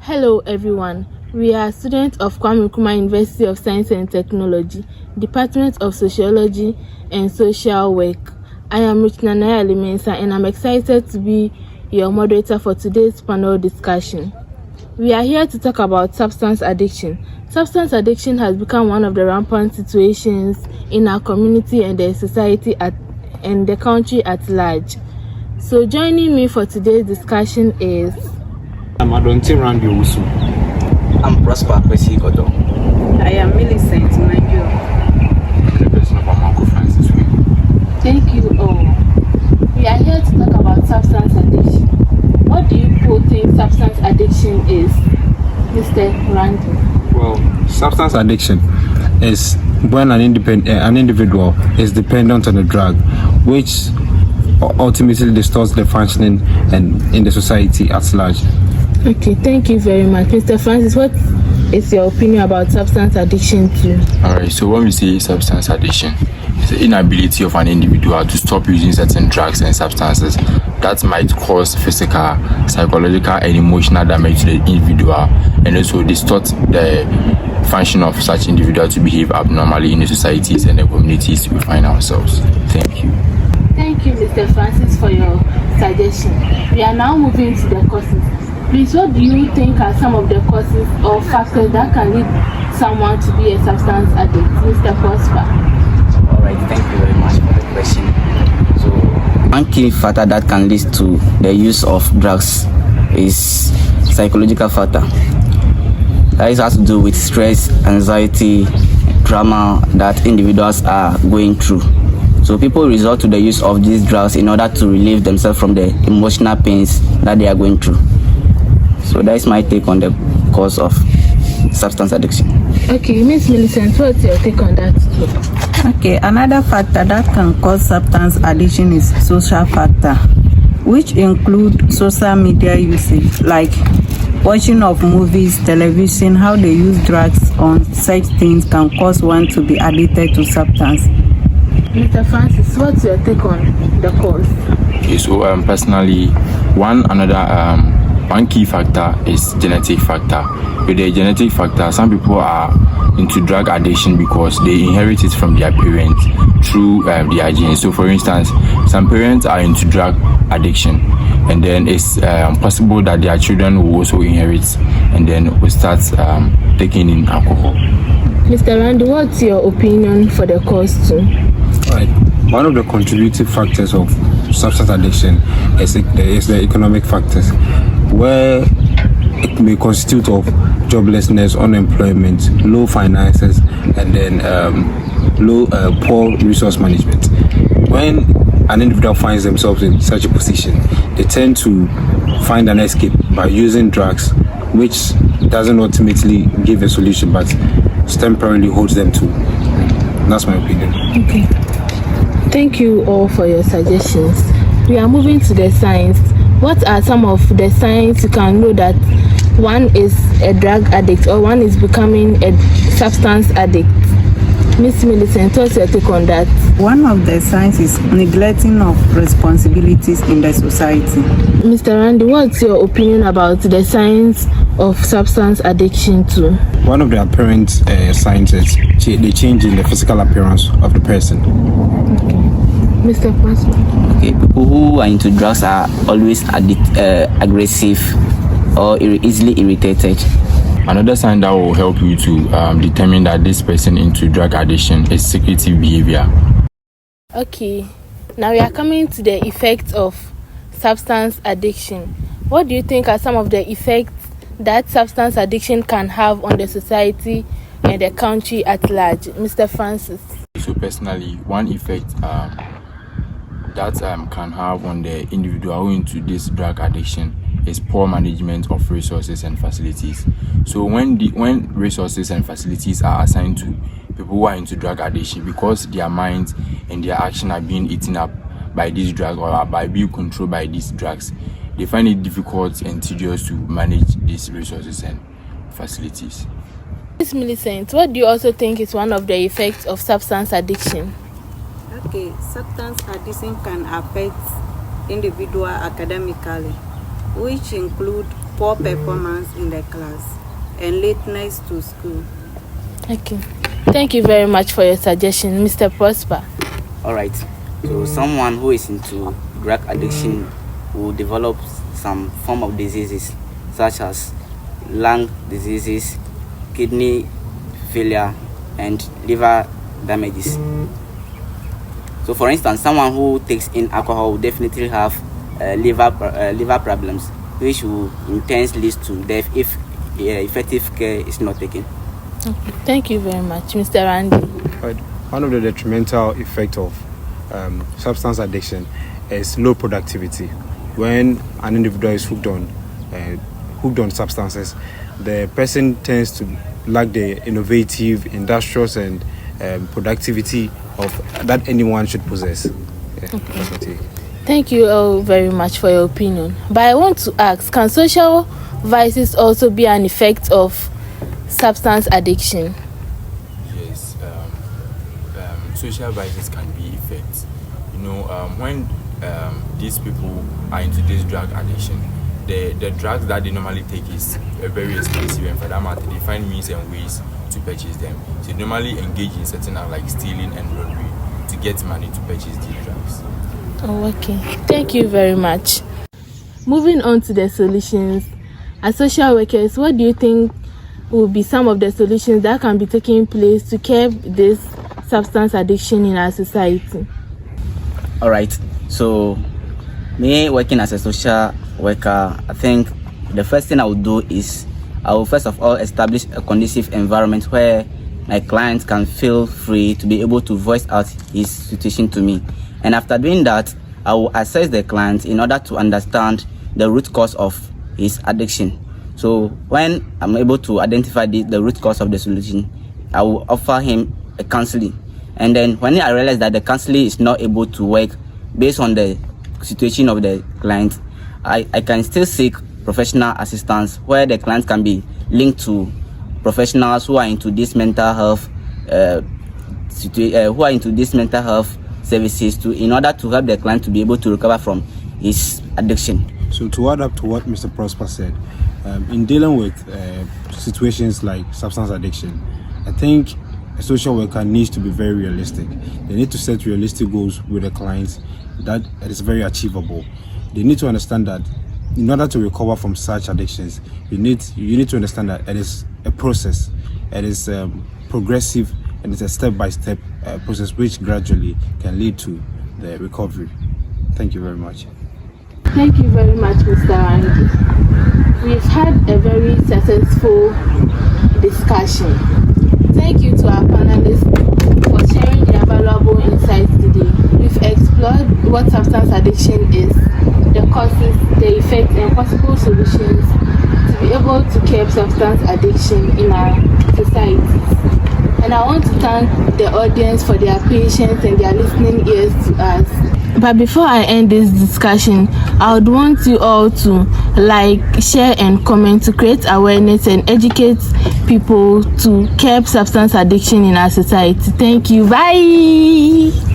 Hello everyone, we are students of Kwame Nkrumah University of Science and Technology, Department of Sociology and Social Work. I am Richnanaya Limensa and I'm excited to be your moderator for today's panel discussion. We are here to talk about substance addiction. Substance addiction has become one of the rampant situations in our community and the society and the country at large. So joining me for today's discussion is I'm Adonti Randy Usu. I'm Prosper Kwesi Godo. I am Millicent Manjo. Thank you all. We are here to talk about substance addiction. What do you people think substance addiction is, Mr. Randy? Well, substance addiction is when an individual is dependent on a drug, which ultimately distorts the functioning and in the society at large. Okay, thank you very much. Mr. Francis, what is your opinion about substance addiction too? Alright, so when we say substance addiction, it's the inability of an individual to stop using certain drugs and substances that might cause physical, psychological, and emotional damage to the individual, and also distort the function of such individual to behave abnormally in the societies and the communities we find ourselves. Thank you. Thank you, Mr. Francis, for your suggestion. We are now moving to the causes. Please, what do you think are some of the causes or factors that can lead someone to be a substance addict? Mr. Prosper. All right, thank you very much for the question. So, one key factor that can lead to the use of drugs is psychological factor. That has to do with stress, anxiety, trauma that individuals are going through. So people resort to the use of these drugs in order to relieve themselves from the emotional pains that they are going through. So that is my take on the cause of substance addiction. Okay, Miss Millicent, what's your take on that? Okay, another factor that can cause substance addiction is social factor, which include social media usage, like watching of movies, television. How they use drugs on such things can cause one to be addicted to substance. Mr. Francis, what's your take on the cause? Okay, so personally, one key factor is genetic factor. With the genetic factor, some people are into drug addiction because they inherit it from their parents through their genes. So for instance, some parents are into drug addiction, and then it's possible that their children will also inherit and then will start taking in alcohol. Mr. Randy, what's your opinion for the cause too? Right. One of the contributing factors of substance addiction is the economic factors, where it may constitute of joblessness, unemployment, low finances, and then poor resource management. When an individual finds themselves in such a position, they tend to find an escape by using drugs, which doesn't ultimately give a solution, but temporarily holds them to. That's my opinion. Okay. Thank you all for your suggestions. We are moving to the science. What are some of the signs you can know that one is a drug addict or one is becoming a substance addict? Miss Millicent, what's your take on that? One of the signs is neglecting of responsibilities in the society. Mr. Randy, what's your opinion about the signs of substance addiction too? One of the apparent signs is the change in the physical appearance of the person. Mr. Prosper. Okay, people who are into drugs are always aggressive or easily irritated. Another sign that will help you to determine that this person into drug addiction is secretive behavior. Okay, now we are coming to the effects of substance addiction. What do you think are some of the effects that substance addiction can have on the society and the country at large? Mr. Francis. So personally, one effect that can have on the individual who into this drug addiction is poor management of resources and facilities. So when resources and facilities are assigned to people who are into drug addiction, because their minds and their action are being eaten up by these drugs or by being controlled by these drugs, they find it difficult and tedious to manage these resources and facilities. Miss Millicent, what do you also think is one of the effects of substance addiction? Okay, substance addiction can affect individual academically, which include poor performance in the class, and lateness to school. Okay. Thank you very much for your suggestion, Mr. Prosper. All right. So someone who is into drug addiction will develop some form of diseases such as lung diseases, kidney failure, and liver damages. So for instance, someone who takes in alcohol will definitely have liver problems, which will in turn lead to death if effective care is not taken. Okay. Thank you very much, Mr. Randy. Right. One of the detrimental effects of substance addiction is low productivity. When an individual is hooked on substances, the person tends to lack the innovative, industrious, and productivity of that anyone should possess. Yeah, that's my take. Thank you all very much for your opinion. But I want to ask, can social vices also be an effect of substance addiction? Yes, social vices can be effects. When these people are into this drug addiction, the drugs that they normally take is very expensive, and for that matter, they find means and ways to purchase them. So they normally engage in certain acts like stealing and robbery to get money to purchase these drugs. Oh, okay. Thank you very much. Moving on to the solutions. As social workers, what do you think will be some of the solutions that can be taking place to curb this substance addiction in our society? All right. So, me working as a social worker, I think the first thing I will do is I will first of all establish a conducive environment where my client can feel free to be able to voice out his situation to me. And after doing that, I will assess the client in order to understand the root cause of his addiction. So when I'm able to identify the root cause of the solution, I will offer him a counseling. And then when I realize that the counseling is not able to work based on the situation of the client, I can still seek professional assistance where the client can be linked to professionals who are into this mental health services in order to help the client to be able to recover from his addiction. So to add up to what Mr. Prosper said, in dealing with situations like substance addiction, I think a social worker needs to be very realistic. They need to set realistic goals with the clients that is very achievable. They need to understand that in order to recover from such addictions, you need to understand that it is a process. It is progressive, and it's a step-by-step process which gradually can lead to the recovery. Thank you very much. Thank you very much, Mr. Randy. We've had a very successful discussion. Thank you to our panelists for sharing their valuable insights today. We've explored what substance addiction is, the causes, the effects, and possible solutions to be able to curb substance addiction in our societies. And I want to thank the audience for their patience and their listening ears to us. But before I end this discussion, I would want you all to like, share, and comment to create awareness and educate people to curb substance addiction in our society. Thank you. Bye.